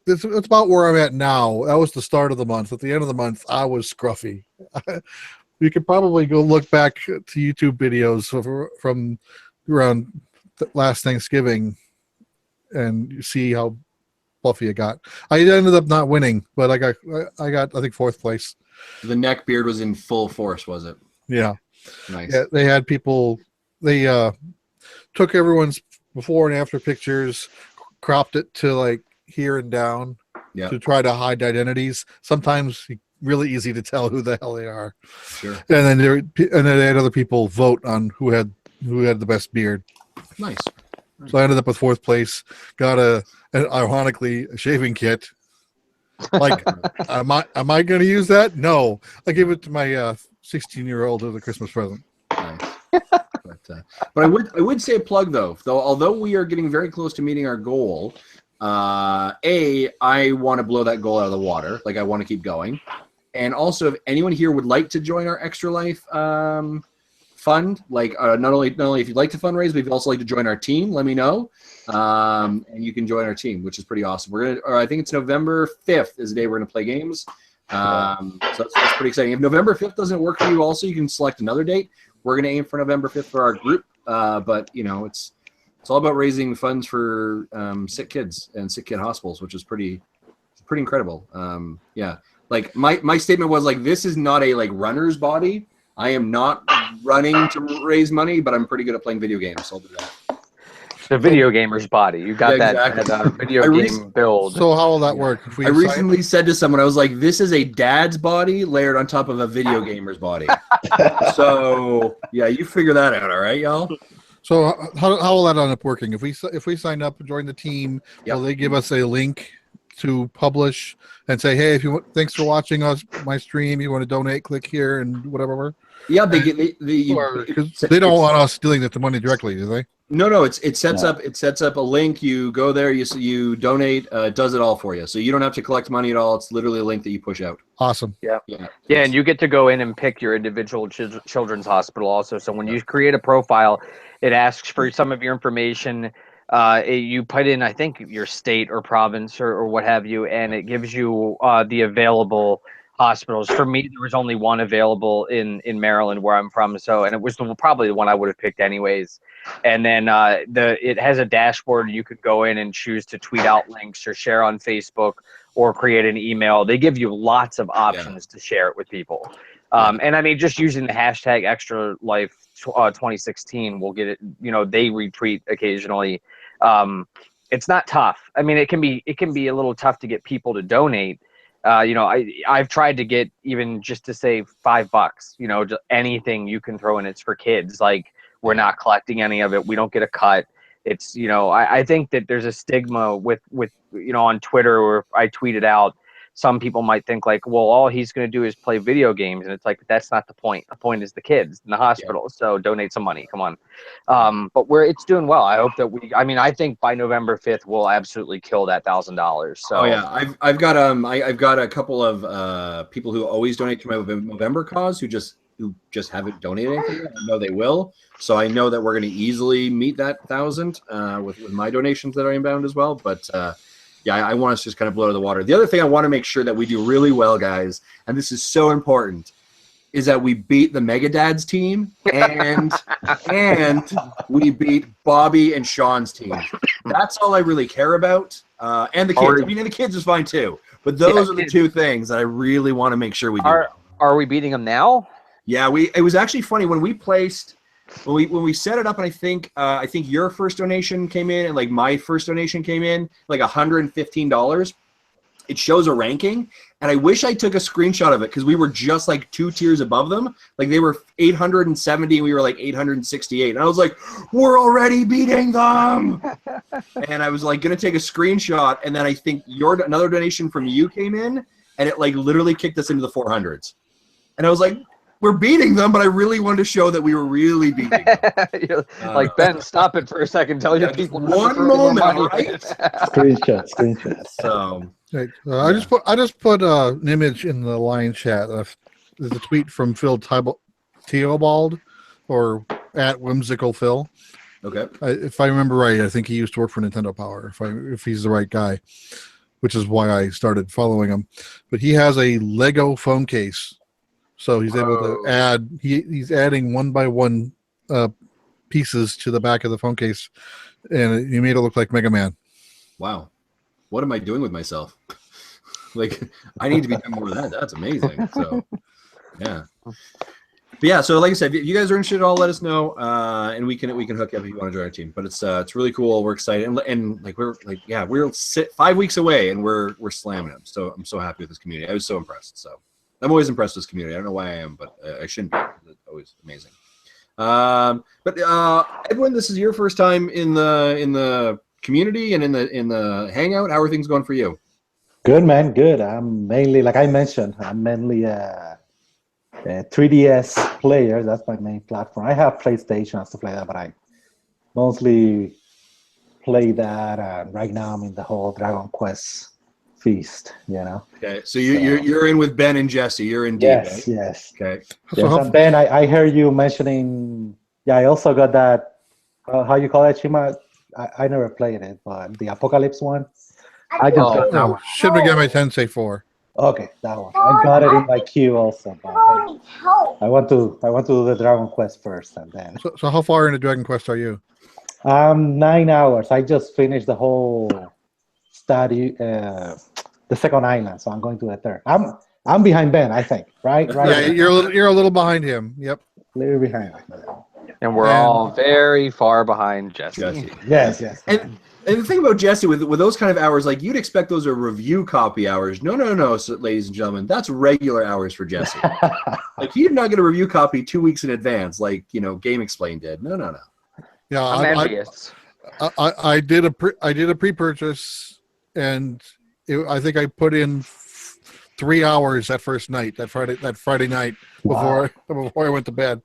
it's about where I'm at now. That was the start of the month. At the end of the month, I was scruffy. You could probably go look back to YouTube videos from around last Thanksgiving, and you see how fluffy it got. I ended up not winning, but I got I think 4th place. The neck beard was in full force, was it? Yeah. Nice. Yeah, they had people. They took everyone's before and after pictures, cropped it to like here and down, to try to hide identities. Sometimes really easy to tell who the hell they are. Sure. And then they had other people vote on who had the best beard. Nice. So I ended up with 4th place. Got ironically a shaving kit. Like, am I going to use that? No, I gave it to my 16-year-old as a Christmas present. Nice. But I would say a plug though. Although we are getting very close to meeting our goal, I want to blow that goal out of the water. Like, I want to keep going. And also, if anyone here would like to join our Extra Life fund, like not only if you'd like to fundraise, but if you'd also like to join our team, let me know. And you can join our team, which is pretty awesome. I think it's November 5th is the day we're gonna play games. So that's pretty exciting. If November 5th doesn't work for you, also you can select another date. We're gonna aim for November 5th for our group, but it's all about raising funds for sick kids and sick kid hospitals, which is pretty incredible. Yeah. Like my statement was like, this is not a like runner's body. I am not running to raise money, but I'm pretty good at playing video games. So I'll do that. The video gamer's body. You got exactly. that video game build. So how will that work? I recently said to someone, I was like, this is a dad's body layered on top of a video gamer's body. So yeah, you figure that out. All right, y'all. So how will that end up working? If we sign up and join the team, will they give us a link to publish and say, hey, if you want, thanks for watching my stream, you want to donate, click here and whatever. Yeah, Because they don't want us dealing with the money directly, do they? No, it sets up a link. You go there, you donate. It does it all for you, so you don't have to collect money at all. It's literally a link that you push out. Awesome. Yeah, and you get to go in and pick your individual children's hospital also. So when you create a profile, it asks for some of your information. You put in, I think, your state or province or what have you, and it gives you the available hospitals. For me, there was only one available in Maryland, where I'm from. So, and it was probably the one I would have picked anyways. And then it has a dashboard. You could go in and choose to tweet out links or share on Facebook or create an email. They give you lots of options to share it with people. And I mean, just using the hashtag Extra Life 2016 will get it. They retweet occasionally. It's not tough. I mean, it can be a little tough to get people to donate. I've tried to get even just to save $5, just anything you can throw in. It's for kids. Like, we're not collecting any of it. We don't get a cut. It's, I think that there's a stigma with on Twitter, or I tweeted out, some people might think like, well, all he's going to do is play video games. And it's like, that's not the point. The point is the kids in the hospital. Yeah. So donate some money. Come on. But it's doing well. I hope that I think by November 5th, we'll absolutely kill that $1,000. So, oh yeah, I've got a couple of people who always donate to my November cause who just haven't donated anything. I know they will. So I know that we're going to easily meet that 1,000 with my donations that are inbound as well. But, yeah, I want us to just kind of blow to the water. The other thing I want to make sure that we do really well, guys, and this is so important, is that we beat the Mega Dads team and we beat Bobby and Sean's team. That's all I really care about. And the kids. I mean, and the kids is fine too. But those are the two things that I really want to make sure we do. Are we beating them now? Yeah, it was actually funny when we placed. When we set it up, and I think your first donation came in, and like my first donation came in, like $115. It shows a ranking, and I wish I took a screenshot of it because we were just like 2 tiers above them. Like they were 870, and we were like 868, and I was like, we're already beating them. And I was like gonna take a screenshot, and then I think another donation from you came in, and it like literally kicked us into the 400s, and I was like, we're beating them, but I really wanted to show that we were really beating them. Like, Ben, stop it for a second. Tell your people. One moment, right? Screenshot. So, right. I just put an image in the line chat. There's a tweet from Phil Theobald, or at Whimsical Phil. Okay. If I remember right, I think he used to work for Nintendo Power. If he's the right guy, which is why I started following him. But he has a Lego phone case. So he's able to add. He's adding one by one pieces to the back of the phone case, and he made it look like Mega Man. Wow, what am I doing with myself? Like, I need to be doing more of that. That's amazing. So, yeah, but yeah. So, like I said, if you guys are interested, all let us know, and we can hook you up if you want to join our team. But it's really cool. We're excited, and like we're 5 weeks away, and we're slamming them. So I'm so happy with this community. I was so impressed. So. I'm always impressed with this community. I don't know why I am, but I shouldn't be. It's always amazing. But Edwin, this is your first time in the community and in the Hangout. How are things going for you? Good, man. Good. I'm mainly, like I mentioned, a 3DS player. That's my main platform. I have PlayStation and stuff like that, but I mostly play that. Right now, I'm in the whole Dragon Quest feast, Okay, so you're in with Ben and Jesse. You're in deep. Yes, yes. Okay. Yes, and Ben, I heard you mentioning. Yeah, I also got that. How you call it, Shima? I never played it, but the Apocalypse one. I just got that one. Shin Megami Tensei 4. Okay, that one. I got it in my queue also. But I want to do the Dragon Quest first, and then. So how far into Dragon Quest are you? 9 hours. I just finished the whole study. The second island, so I'm going to the third. I'm behind Ben, I think. Right. Yeah, you're a little behind him. Yep. A little behind. And we're all very far behind Jesse. Yes. And the thing about Jesse with those kind of hours, like you'd expect those are review copy hours. No, so, ladies and gentlemen, that's regular hours for Jesse. Like he did not get a review copy 2 weeks in advance, like Game Explain did. No. Yeah, I'm envious. I did a pre-purchase, and I think I put in 3 hours that first night, that Friday night before I went to bed.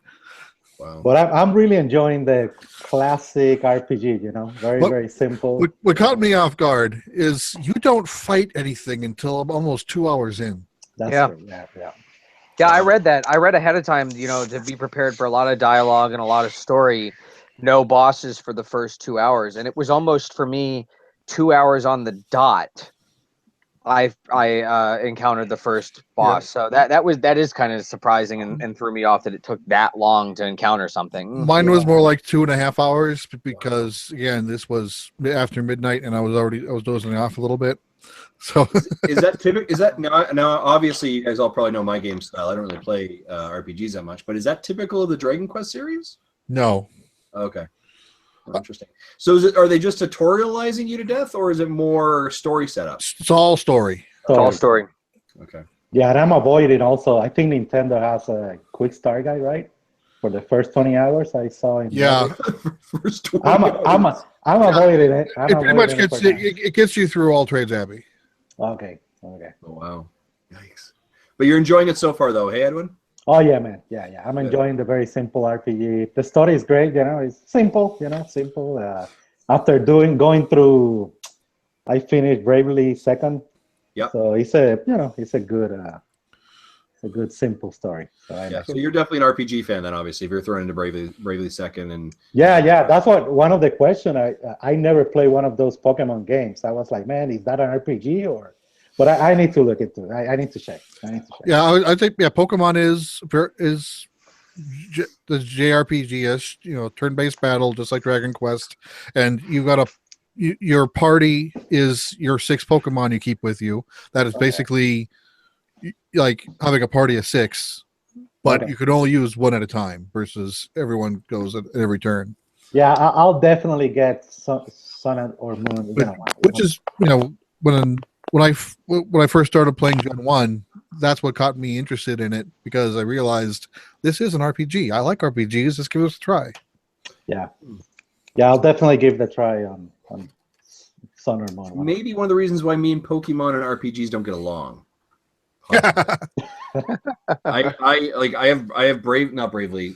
Wow. But I'm really enjoying the classic RPG. You know, very simple. What caught me off guard is you don't fight anything until almost 2 hours in. That's Yeah. true. Yeah. Yeah, I read that. I read ahead of time, you know, to be prepared for a lot of dialogue and a lot of story. No bosses for the first 2 hours, and it was almost for me 2 hours on the dot. I encountered the first boss, so that is kind of surprising and threw me off that it took that long to encounter something. Mine was more like 2.5 hours because again, this was after midnight and I was dozing off a little bit. So Is that typical? Is that now? Obviously, you guys all probably know my game style. I don't really play RPGs that much, but is that typical of the Dragon Quest series? no. Okay. Interesting. So are they just tutorializing you to death, or is it more story setup? It's all story. It's all story. Okay. Yeah, and I'm avoiding also. I think Nintendo has a quick start guide, right? For the first 20 hours, I saw in Yeah. First 20 I'm hours. avoiding it. I'm It pretty much avoiding gets for now. it gets you through all trades, Abbey. Okay. Oh wow. Yikes. But you're enjoying it so far, though, hey Edwin? Oh yeah, man. Yeah. I'm enjoying the very simple RPG. The story is great. You know, it's simple. Simple. After going through, I finished Bravely Second. Yep. So it's a good simple story. So So you're definitely an RPG fan, then. Obviously, if you're thrown into Bravely Second, and yeah. That's what one of the questions. I never played one of those Pokemon games. I was like, man, is that an RPG or? But I need to look into it. I need to check. Yeah, I think Pokemon is the JRPG-ish, turn-based battle, just like Dragon Quest, and your party is your 6 Pokemon you keep with you. That is basically like having a party of 6, but you could only use one at a time versus everyone goes at every turn. Yeah, I'll definitely get Sun or Moon. Which is when I first started playing Gen 1, that's what got me interested in it because I realized this is an RPG. I like RPGs. Let's give it a try. Yeah, I'll definitely give it a try on Sun or Moon. maybe one of the reasons why me and Pokemon and RPGs don't get along. I have not Bravely.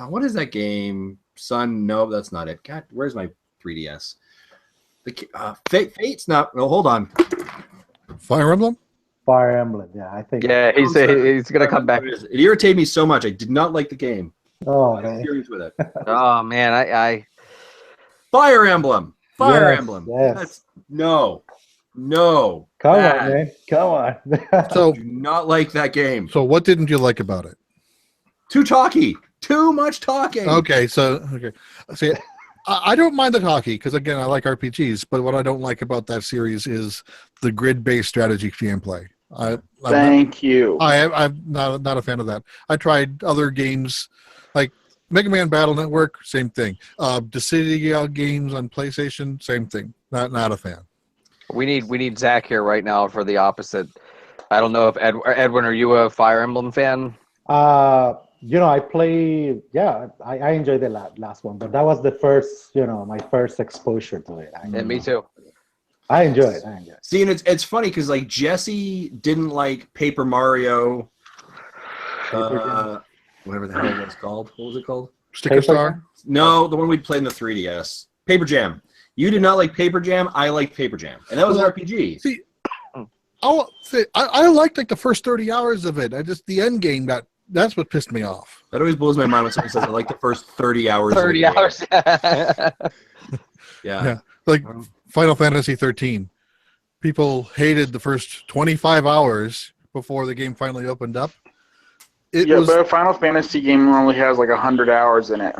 What is that game? Sun? No, that's not it. God, where's my 3DS? Fate's not. No, hold on. Fire Emblem. Fire Emblem. Yeah, I think. Yeah, he's gonna come back. It irritated me so much. I did not like the game. Oh My man. experience with it. Oh man, I Fire Emblem. Fire Yes, Emblem. yes. That's no. Come bad. on, man. Come on. So, Do not like that game. so what didn't you like about it? Too talky. Too much talking. Okay. See, I don't mind the talkie because again, I like RPGs. But what I don't like about that series is the grid-based strategy gameplay. Thank you. I'm not a fan of that. I tried other games like Mega Man Battle Network, same thing. Dissidia games on PlayStation, same thing. Not a fan. we need Zach here right now for the opposite. I don't know if Edwin, are you a Fire Emblem fan? I play. Yeah, I enjoyed the last one, but that was the first. My first exposure to it. And me too. I enjoy it. See, and it's funny because like Jesse didn't like Paper Mario. Whatever the hell it was called. What was it called? Sticker Star. No, the one we played in the 3DS. Paper Jam. You did not like Paper Jam. I liked Paper Jam, and that was an RPG. See, I liked like the first 30 hours of it. The end game that's what pissed me off. That always blows my mind when someone says I like the first 30 hours. 30 hours. Yeah. Like Final Fantasy 13. People hated the first 25 hours before the game finally opened up. But a Final Fantasy game only has like 100 hours in it.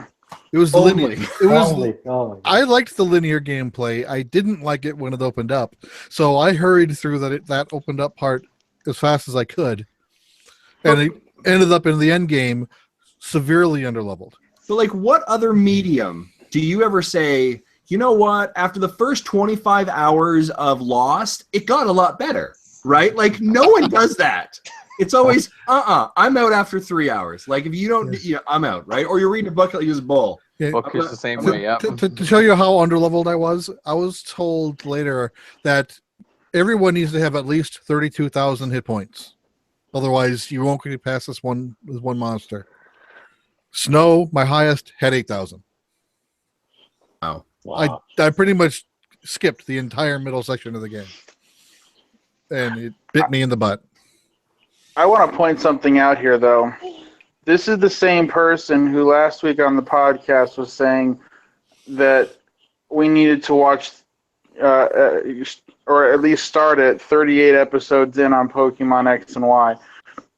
It was linear. Oh, I liked the linear gameplay. I didn't like it when it opened up, so I hurried through that opened up part as fast as I could, and it ended up in the end game severely underleveled. So, like, what other medium do you ever say? You know what? After the first 25 hours of Lost, it got a lot better, right? Like, no one does that. It's always I'm out after 3 hours. Like if you don't, I'm out, right? Or you're reading a book, I'll use a bowl. Book is the same way. Yeah. To show you how underleveled I was told later that everyone needs to have at least 32,000 hit points. Otherwise, you won't get past this one monster. Snow, my highest, had 8,000. Wow. I pretty much skipped the entire middle section of the game. And it bit me in the butt. I want to point something out here, though. This is the same person who last week on the podcast was saying that we needed to watch, or at least start at 38 episodes in on Pokemon X and Y.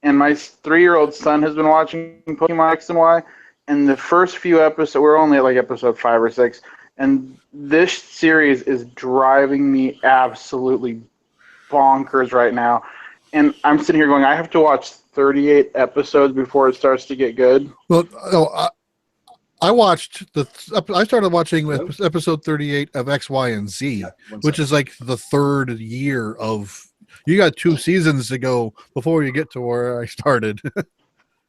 And my 3-year-old son has been watching Pokemon X and Y, and the first few episodes, we're only at like episode 5 or 6, and this series is driving me absolutely bonkers right now. And I'm sitting here going, I have to watch 38 episodes before it starts to get good. Well, I started watching episode 38 of X, Y, and Z, which is like the 3rd year of. You got 2 seasons to go before you get to where I started.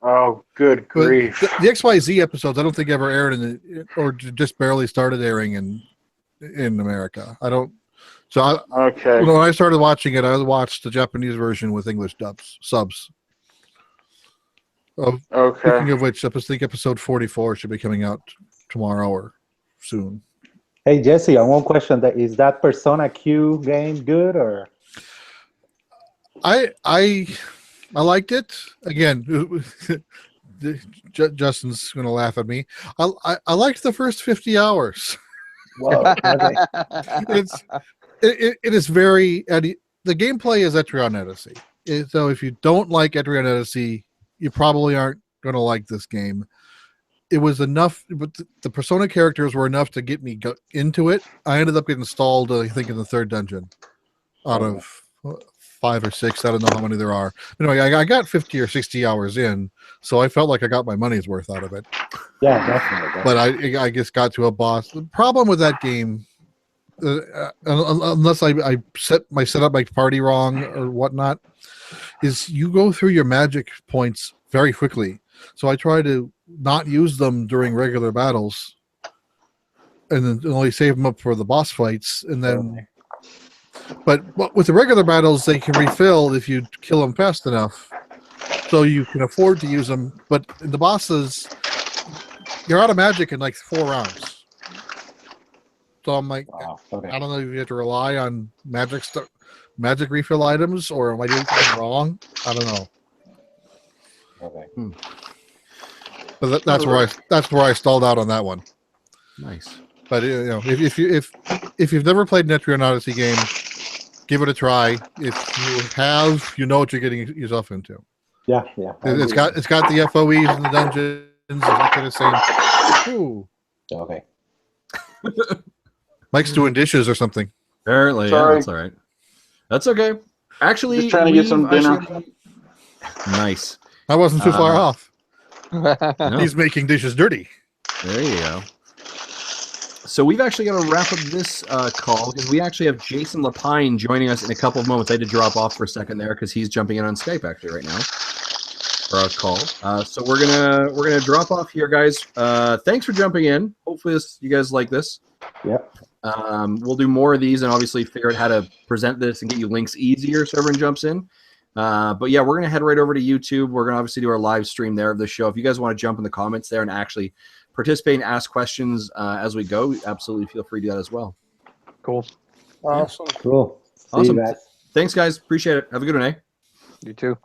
Oh, good grief! The XYZ episodes, I don't think ever aired or just barely started airing in America. I don't. So okay. When I started watching it, I watched the Japanese version with English subs. Okay. Speaking of which, I think episode 44 should be coming out tomorrow or soon. Hey Jesse, on one question: is that Persona Q game good or? I liked it. Again, Justin's going to laugh at me. I liked the first 50 hours. Whoa, okay. It is very the gameplay is Etrian Odyssey. So if you don't like Etrian Odyssey, you probably aren't going to like this game. It was enough, but the Persona characters were enough to get me into it. I ended up getting stalled, I think, in the 3rd dungeon out of 5 or 6. I don't know how many there are. Anyway, I got 50 or 60 hours in, so I felt like I got my money's worth out of it. Yeah, definitely. But I just got to a boss. The problem with that game, unless I set up my party wrong or whatnot, is you go through your magic points very quickly. So I try to not use them during regular battles, and then only save them up for the boss fights, and then. But with the regular battles, they can refill if you kill them fast enough, so you can afford to use them. But in the bosses, you're out of magic in like 4 rounds. So I'm like, wow, okay. I don't know if you have to rely on magic refill items, or am I doing something wrong? I don't know. Okay. But that's where I stalled out on that one. Nice. But if you've never played an Etrian Odyssey game, give it a try. If you have, you know what you're getting yourself into. Yeah. It's got the FOEs in the dungeons. It's that kind of same. Ooh. Okay. Mike's doing dishes or something. Apparently, Sorry. yeah, that's all right. That's okay. Actually, Just trying to get some dinner. Nice. I wasn't too far off. No. He's making dishes dirty. There you go. So we've actually got to wrap up this call because we actually have Jason Lapine joining us in a couple of moments. I had to drop off for a second there because he's jumping in on Skype actually right now for our call. So we're gonna drop off here, guys. Thanks for jumping in. Hopefully you guys like this. Yep. We'll do more of these and obviously figure out how to present this and get you links easier so everyone jumps in. But yeah, we're going to head right over to YouTube. We're going to obviously do our live stream there of the show. If you guys want to jump in the comments there and actually participate and ask questions as we go, absolutely feel free to do that as well. Cool. Awesome. Cool. See Awesome. you guys. Thanks, guys. Appreciate it. Have a good one, eh? You too.